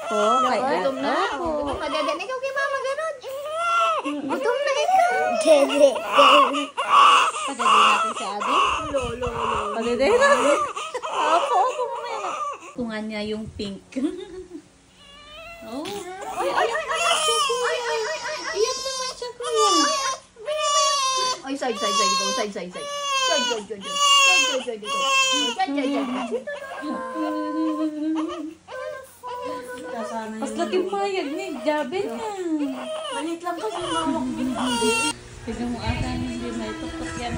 Opo, kay Gutom na. Opo. Madada na ikaw kay mama, ganun. Gutom na ikaw. Padaday natin si Adi. Lolo. Padaday natin. Opo, mamaya na. Tungan niya yung pink. Oh. Ay. Iyak naman siya, kuya. Ay, side. Go, side. Side. Mas laking mayag ni Gabi na. Malit lang kasi mawak din. Tignan mo ata hindi may tuktok yan.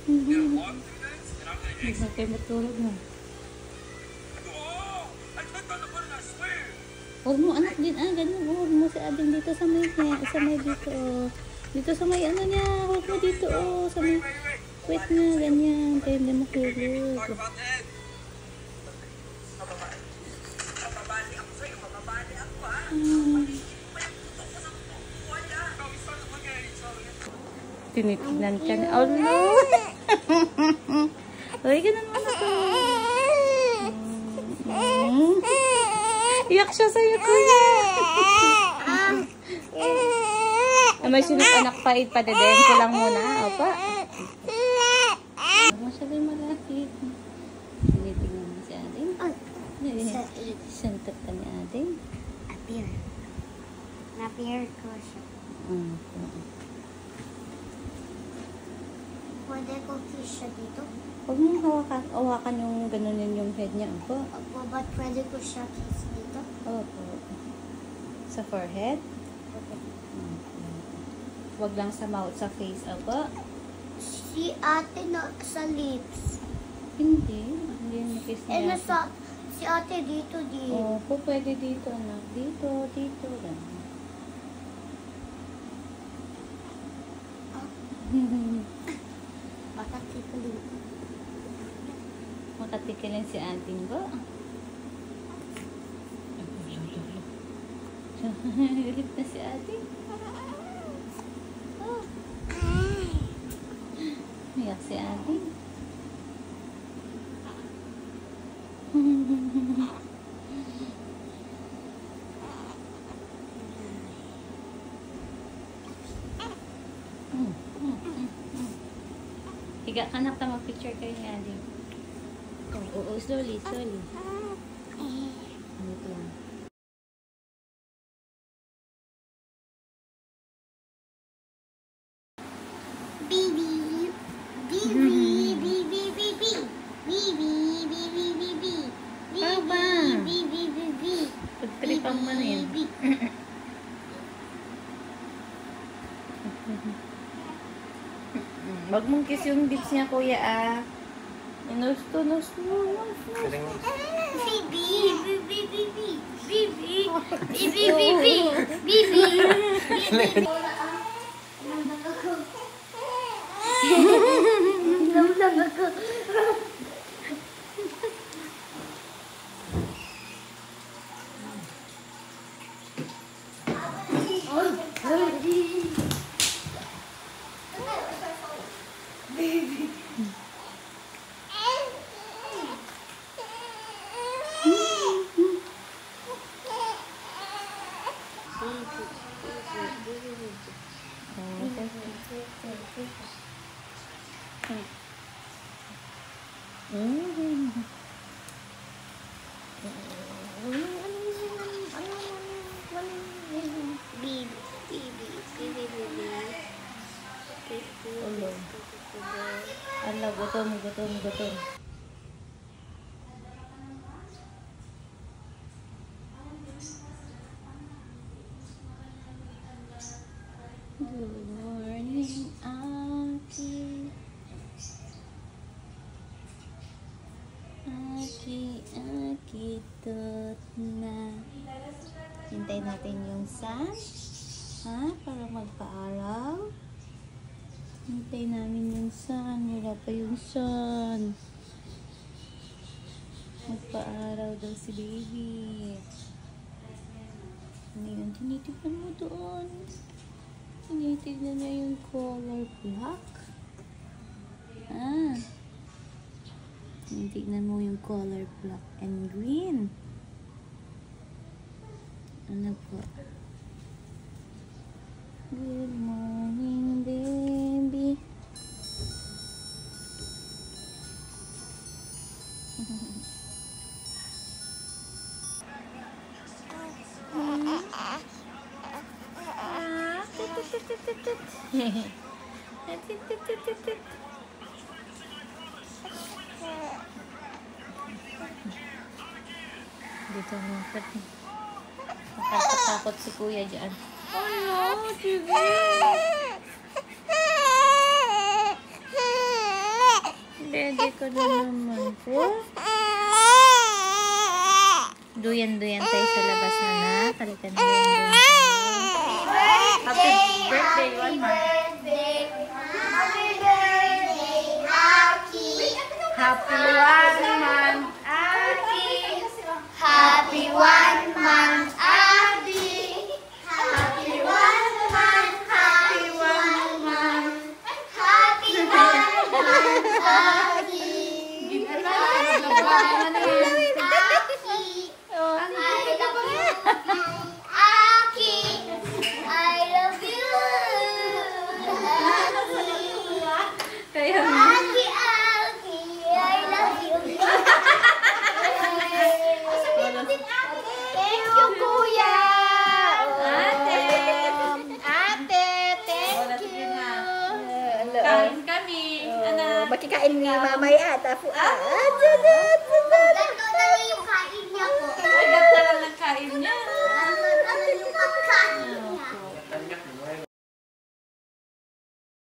Hindi na kayo matulog na. Huwag mo anak din, ganyan. Huwag mo si Ading dito sa may dito, oh. Dito sa may ano niya, huwag mo dito, oh. Sa may, wait na, ganyan. Kaya hindi mo kulog. Tinitignan ka niya. Oh, no! Uy, ganun mo na to. Iyak siya sa'yo, kuya. May sinong anak pa, ipadadayan ko lang muna. Opa. Masyadong malapit. Tinitignan mo si Ading. Santot ka ni Ading. Napier ko siya. Pwede ko kiss siya dito? Huwag mong hawakan yung gano'n yung head niya. Opo. Opo, but pwede ko siya kiss dito? Opo. Sa forehead? Okay. Huwag lang sa mouth, sa face. Opo. Si ate na sa lips. Hindi yung kiss Eh, niya. si ate dito din. Opo, pwede dito, anak. Dito. Ganun. Baka tikulin. Makatikilin si ating ba? Galit na si ating. Oh. Iyak si ating. Higa ka na, mag-picture kayo ni Adi. Oo, slowly. Dito lang. Pagtripang mo na yan. Wag mong kiss yung lips niya, kuya, ah. Inusto. Ala, gutom. Good morning, Aki. Aki, tot na. Hintayin natin yung sun. Para magpaaraw. Hintayin namin yung sun. Wala pa yung sun. Magpaaraw daw si baby. Ngayon, tinitignan mo doon. Tinitignan niya yung color black. Tignan mo yung color black and green. Ano po? Good morning, baby. Dito naman. Nakakatakot si kuya dyan. Ano? Sige. Dede ko na naman po. Duyan-duyan tayo sa labas na na. Halika na duyan-duyan tayo. Happy birthday, one month. Happy birthday, Aki. Happy 1 month, Aki. Happy 1 month, Abi. Happy 1 month, happy 1 month. Happy 1 month, Abi. Aki, I love you. Kaya Aki, Aki, I love you. Thank you, Kuya. Ate, thank you. kain kami. Anak. Makikain ni mamay ata po.